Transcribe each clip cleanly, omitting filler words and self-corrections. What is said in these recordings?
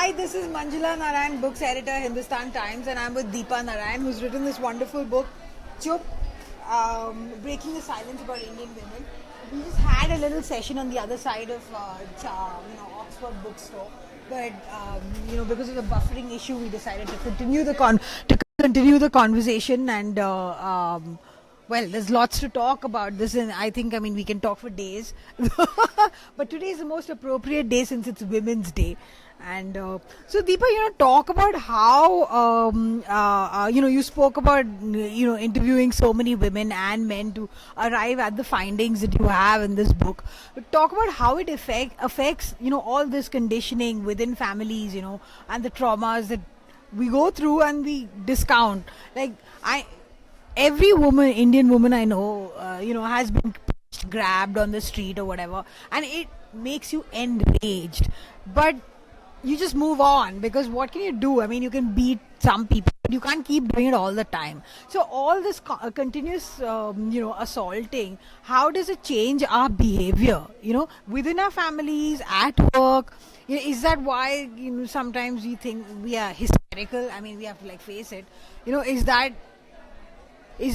Hi, this is Manjula Narayan, books editor, Hindustan Times, and I'm with Deepa Narayan, who's written this wonderful book, Chup, Breaking the Silence about Indian Women. We just had a little session on the other side of Oxford bookstore, but because of the buffering issue, we decided to continue the conversation and. Well, there's lots to talk about this, and I mean, we can talk for days. But today is the most appropriate day since it's Women's Day. And so, Deepa, talk about how, you spoke about, interviewing so many women and men to arrive at the findings that you have in this book. But talk about how it affects, all this conditioning within families, and the traumas that we go through and we discount. Every Indian woman I know, has been grabbed on the street or whatever, and it makes you enraged. But you just move on, because what can you do? I mean, you can beat some people, but you can't keep doing it all the time. So all this continuous, assaulting, how does it change our behavior, within our families, at work? Is that why, sometimes we think we are hysterical? I mean, we have to face it. Is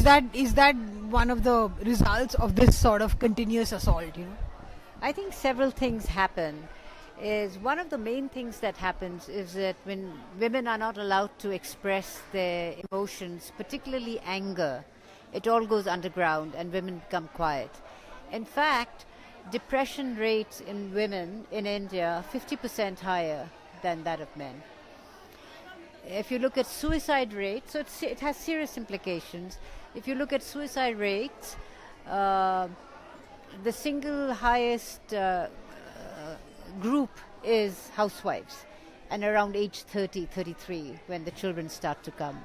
that one of the results of this sort of continuous assault? I think several things happen. One of the main things that happens is that when women are not allowed to express their emotions, particularly anger, it all goes underground and women become quiet. In fact, depression rates in women in India are 50% higher than that of men. If you look at suicide rates, so it has serious implications. If you look at suicide rates, the single highest group is housewives, and around age 30, 33, when the children start to come.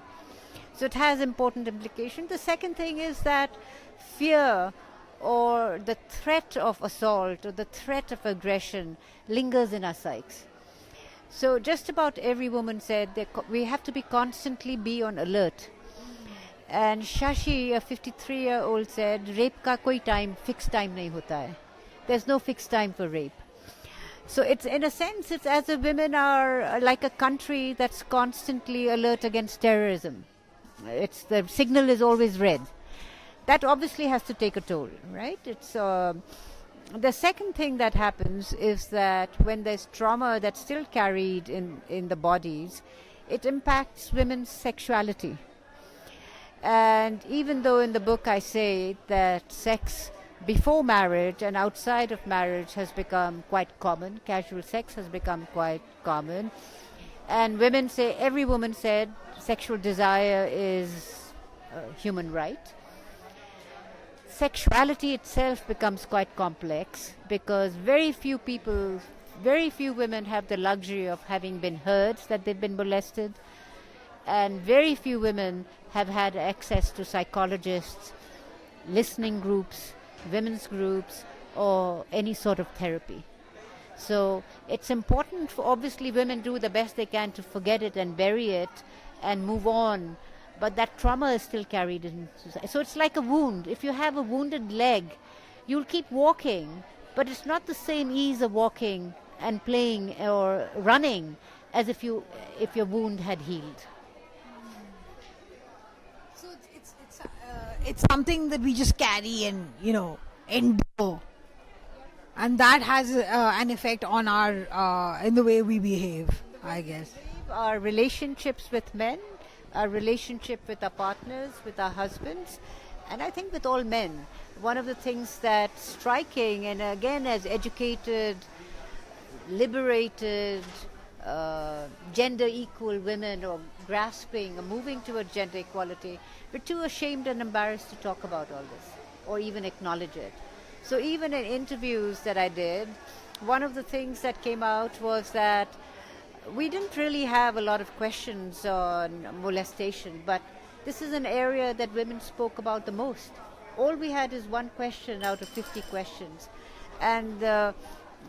So it has important implications. The second thing is that fear or the threat of assault or the threat of aggression lingers in our psyches. So just about every woman said that we have to be on alert. And Shashi, a 53-year-old, said, rape ka koi fixed time nahi hota hai. There's no fixed time for rape. So it's, in a sense, it's as if women are like a country that's constantly alert against terrorism. The signal is always red. That obviously has to take a toll, right? The second thing that happens is that when there's trauma that's still carried in the bodies, it impacts women's sexuality. And even though in the book I say that sex before marriage and outside of marriage has become quite common, casual sex has become quite common, and every woman said sexual desire is a human right. Sexuality itself becomes quite complex because very few women have the luxury of having been heard that they've been molested, and very few women have had access to psychologists, listening groups, women's groups, or any sort of therapy. So it's important for, obviously, women do the best they can to forget it and bury it and move on. But that trauma is still carried in society. So it's like a wound. If you have a wounded leg, you'll keep walking, but it's not the same ease of walking and playing or running as if your wound had healed. So it's something that we just carry and endure, and that has an effect on our in the way we behave, I guess. Our relationships with men, our relationship with our partners, with our husbands, and I think with all men. One of the things that's striking, and again as educated, liberated, gender equal women, or grasping or moving towards gender equality, we're too ashamed and embarrassed to talk about all this or even acknowledge it. So even in interviews that I did, one of the things that came out was that we didn't really have a lot of questions on molestation, but this is an area that women spoke about the most. All we had is one question out of 50 questions. And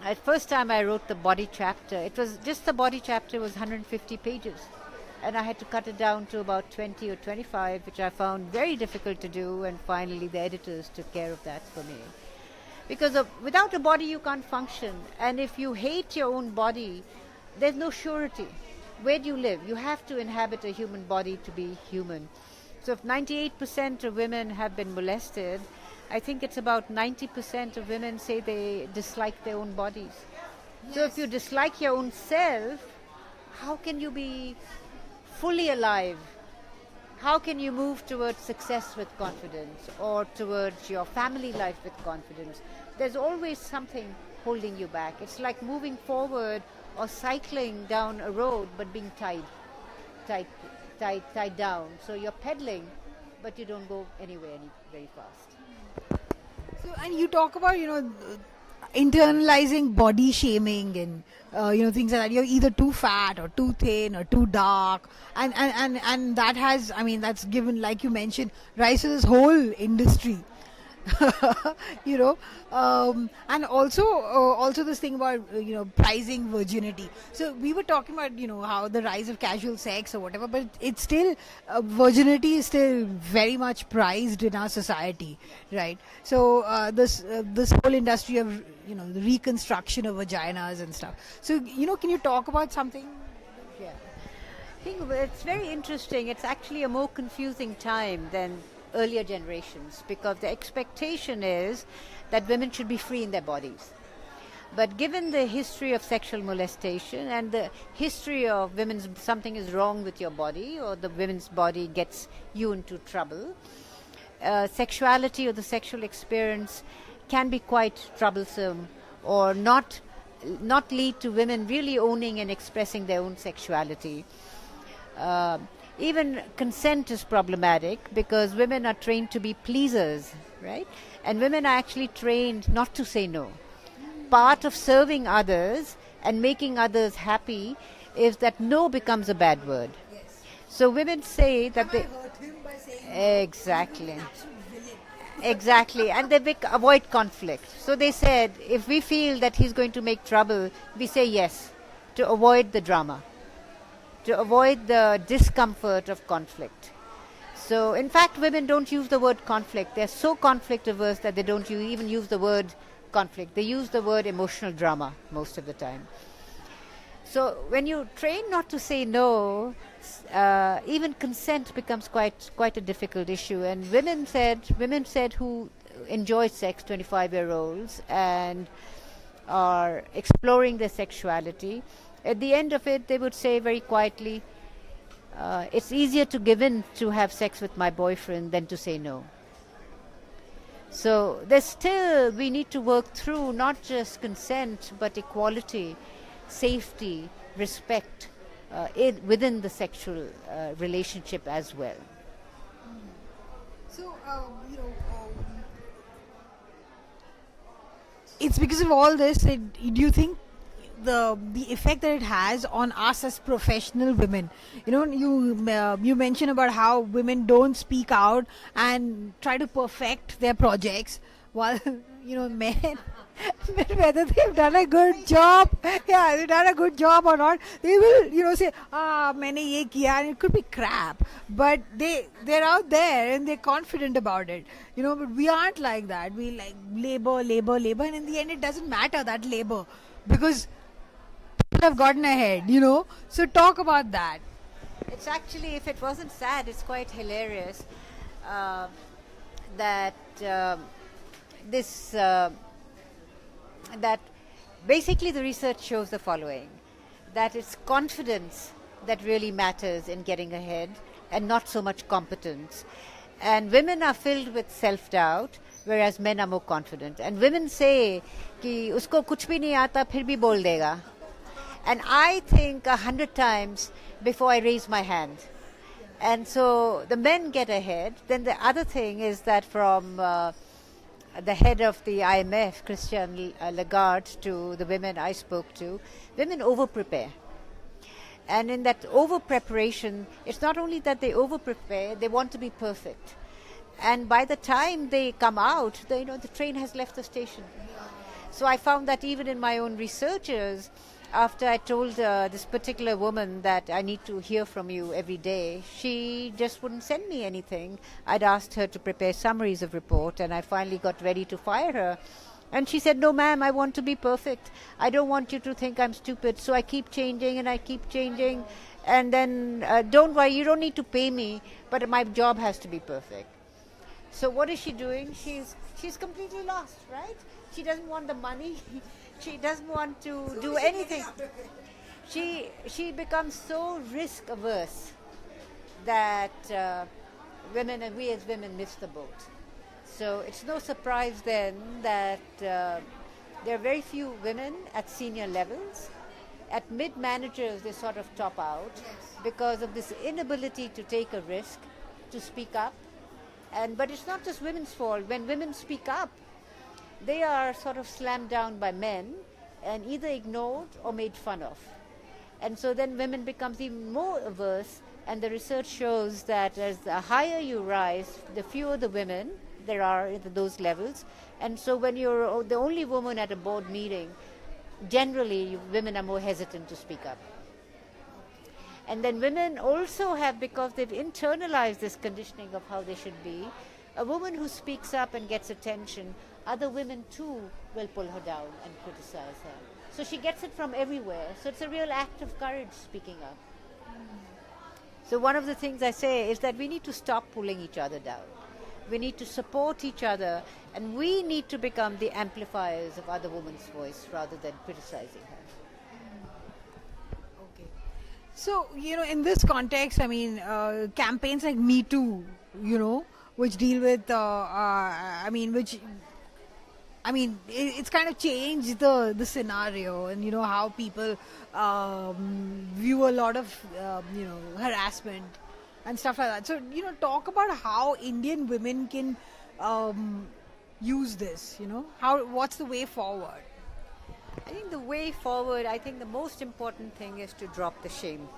at first time I wrote the body chapter. It was just the body chapter was 150 pages. And I had to cut it down to about 20 or 25, which I found very difficult to do. And finally the editors took care of that for me. Because without a body you can't function. And if you hate your own body, there's no surety. Where do you live? You have to inhabit a human body to be human. So if 98% of women have been molested, I think it's about 90% of women say they dislike their own bodies. Yes. So if you dislike your own self, how can you be fully alive? How can you move towards success with confidence, or towards your family life with confidence? There's always something holding you back. It's like moving forward or cycling down a road but being tied down. So you're pedaling, but you don't go anywhere very fast. So, and you talk about, internalizing body shaming and things like that. You're either too fat or too thin or too dark, and that has, that's given, like you mentioned, rise to this whole industry. And also this thing about prizing virginity. So we were talking about how the rise of casual sex or whatever, but it's still virginity is still very much prized in our society, right? So this whole industry of the reconstruction of vaginas and stuff. So can you talk about something? Yeah, I think it's very interesting. It's actually a more confusing time than earlier generations, because the expectation is that women should be free in their bodies. But given the history of sexual molestation and the history of something is wrong with your body, or the women's body gets you into trouble, sexuality or the sexual experience can be quite troublesome, or not lead to women really owning and expressing their own sexuality. Even consent is problematic, because women are trained to be pleasers, right? And women are actually trained not to say no. Part of serving others and making others happy is that no becomes a bad word. Yes. So women say that they hurt him by saying exactly. Exactly, and they avoid conflict. So they said, if we feel that he's going to make trouble, we say yes, to avoid the drama, to avoid the discomfort of conflict. So, in fact, women don't use the word conflict. They're so conflict averse that they don't even use the word conflict. They use the word emotional drama most of the time. So, when you train not to say no, even consent becomes quite a difficult issue. And women said who enjoy sex, 25-year-olds, and are exploring their sexuality, at the end of it, they would say very quietly, it's easier to give in to have sex with my boyfriend than to say no. So we need to work through not just consent, but equality, safety, respect within the sexual relationship as well. So, it's because of all this, do you think the effect that it has on us as professional women? You mentioned about how women don't speak out and try to perfect their projects, while men, whether they've done a good job, they've done a good job or not, they will say, maine ye kiya, and it could be crap, but they're out there and they're confident about it, but we aren't like that. We like labor, and in the end it doesn't matter, that labor, because people have gotten ahead, so talk about that. It's actually, if it wasn't sad, it's quite hilarious that that basically the research shows the following, that it's confidence that really matters in getting ahead, and not so much competence. And women are filled with self-doubt, whereas men are more confident. And women say कि उसको कुछ भी नहीं आता फिर भी बोल देगा. And I think 100 times before I raise my hand. And so the men get ahead. Then the other thing is that from the head of the IMF, Christian Lagarde, to the women I spoke to, women over-prepare. And in that over-preparation, it's not only that they over-prepare, they want to be perfect. And by the time they come out, the train has left the station. So I found that even in my own researchers, after I told this particular woman that I need to hear from you every day, she just wouldn't send me anything. I'd asked her to prepare summaries of report, and I finally got ready to fire her And she said, no, ma'am, I want to be perfect. I don't want you to think I'm stupid. So I keep changing and I keep changing. And then, don't worry, you don't need to pay me, but my job has to be perfect. So what is she doing? She's completely lost, right? She doesn't want the money. She doesn't want to do anything. She becomes so risk averse that women, and we as women, miss the boat. So it's no surprise then that there are very few women at senior levels. At mid-managers, they sort of top out because of this inability to take a risk, to speak up. But it's not just women's fault. When women speak up, they are sort of slammed down by men and either ignored or made fun of. And so then women becomes even more averse, and the research shows that as the higher you rise, the fewer the women there are at those levels. And so when you're the only woman at a board meeting, generally women are more hesitant to speak up. And then women also have, because they've internalized this conditioning of how they should be, a woman who speaks up and gets attention, other women too will pull her down and criticize her. So she gets it from everywhere. So it's a real act of courage speaking up. So one of the things I say is that we need to stop pulling each other down. We need to support each other, and we need to become the amplifiers of other women's voice rather than criticizing her. Okay. So, in this context, campaigns like Me Too, which deal with, it's kind of changed the scenario, and how people view a lot of harassment and stuff like that. So talk about how Indian women can use this. What's the way forward? I think the way forward, the most important thing is to drop the shame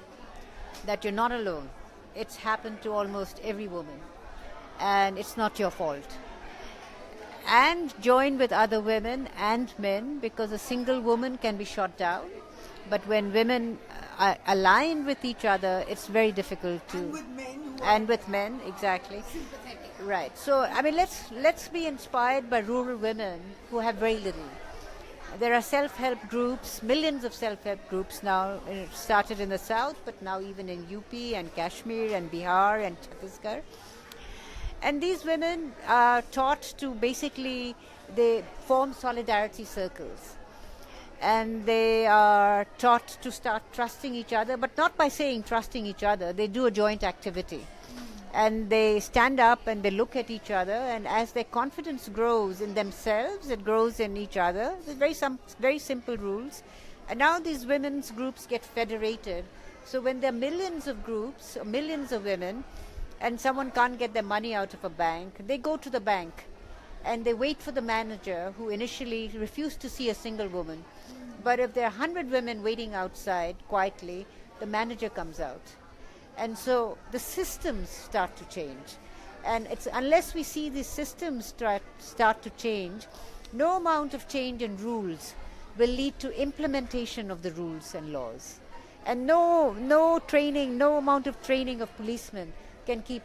that you're not alone. It's happened to almost every woman, and it's not your fault. And join with other women and men, because a single woman can be shot down, but when women align with each other, it's very difficult to. And with men, exactly. Sympathetic. Right. So let's be inspired by rural women who have very little. There are self-help groups, millions of self-help groups now. It started in the south, but now even in UP and Kashmir and Bihar and Chhattisgarh. And these women are taught to they form solidarity circles. And they are taught to start trusting each other, but not by saying trusting each other. They do a joint activity. And they stand up and they look at each other, and as their confidence grows in themselves, it grows in each other. There's very simple rules. And now these women's groups get federated. So when there are millions of groups, millions of women, and someone can't get their money out of a bank, they go to the bank and they wait for the manager, who initially refused to see a single woman. But if there are 100 women waiting outside quietly, the manager comes out. And so the systems start to change. And it's unless we see these systems start to change, no amount of change in rules will lead to implementation of the rules and laws. And no training, no amount of training of policemen can keep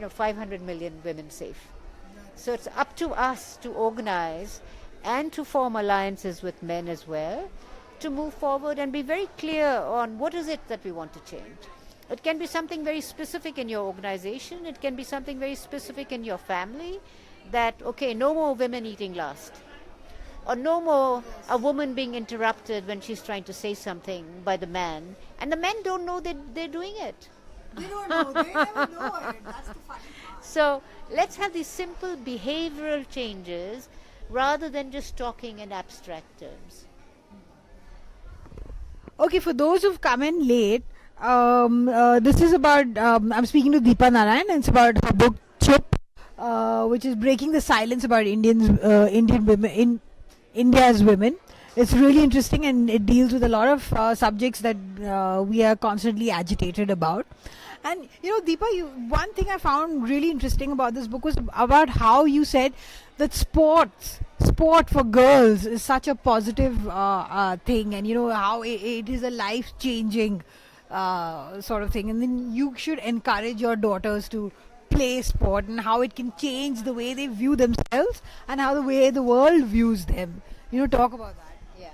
500 million women safe. So it's up to us to organize and to form alliances with men as well, to move forward and be very clear on what is it that we want to change. It can be something very specific in your organization. It can be something very specific in your family, that, okay, no more women eating last. Or no more a woman being interrupted when she's trying to say something by the man. And the men don't know that they're doing it. They don't know. They never know it. That's the funny part. So let's have these simple behavioral changes rather than just talking in abstract terms. Okay, for those who've come in late, this is about, I'm speaking to Deepa Narayan, and it's about her book Chup, which is breaking the silence about Indian women, India's women. It's really interesting, and it deals with a lot of subjects that we are constantly agitated about. And Deepa, one thing I found really interesting about this book was about how you said that sport for girls is such a positive thing, and how it is a life-changing sort of thing, and then you should encourage your daughters to play sport and how it can change the way they view themselves and how the way the world views them. Talk about that. Yeah,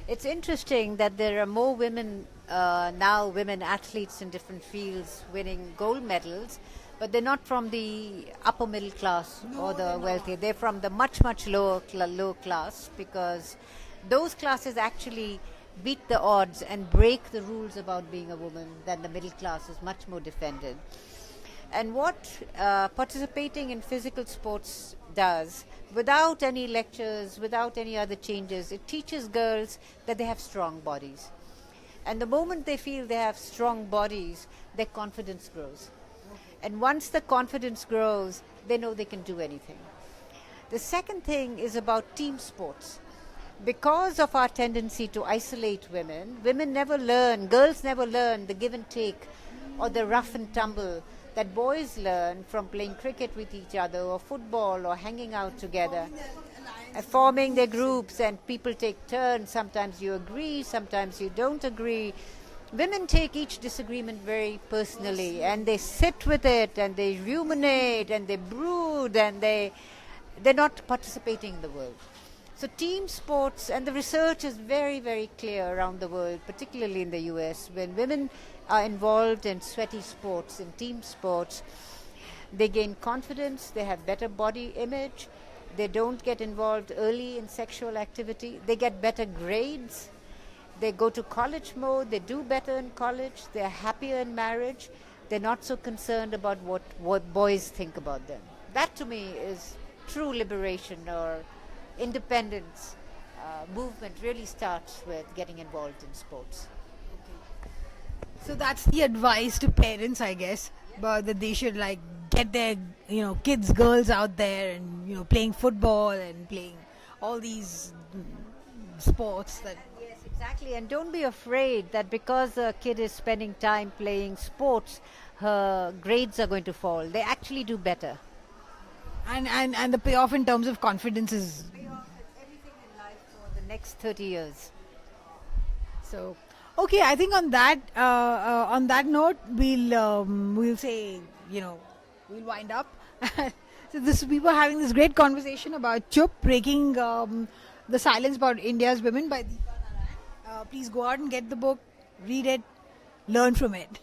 it's interesting that there are more women now, women athletes in different fields winning gold medals, but they're not from the upper middle class or the wealthy. They're from the much lower low class, because those classes actually beat the odds and break the rules about being a woman than the middle class is much more defended. And what participating in physical sports does, without any lectures, without any other changes, it teaches girls that they have strong bodies. And the moment they feel they have strong bodies, their confidence grows. And once the confidence grows, they know they can do anything. The second thing is about team sports. Because of our tendency to isolate women, women never learn, girls never learn the give and take or the rough and tumble that boys learn from playing cricket with each other or football or hanging out together, forming their groups, and people take turns. Sometimes you agree, sometimes you don't agree. Women take each disagreement very personally, and they sit with it and they ruminate and they brood, and they're not participating in the world. So team sports, and the research is very clear around the world, particularly in the US, when women are involved in sweaty sports, in team sports, they gain confidence, they have better body image, they don't get involved early in sexual activity, they get better grades, they go to college mode, they do better in college, they're happier in marriage, they're not so concerned about what boys think about them. That to me is true liberation, or independence movement really starts with getting involved in sports. So that's the advice to parents, I guess, but that they should get their kids, girls out there and playing football and playing all these sports that. Yes, exactly. And don't be afraid that because a kid is spending time playing sports, her grades are going to fall. They actually do better. And the payoff in terms of confidence is Payoff is everything in life for the next 30 years. so. Okay, I think on that note, we'll say we'll wind up. So we were having this great conversation about Chup, breaking the silence about India's women by Deepa Narayan. Please go out and get the book, read it, learn from it.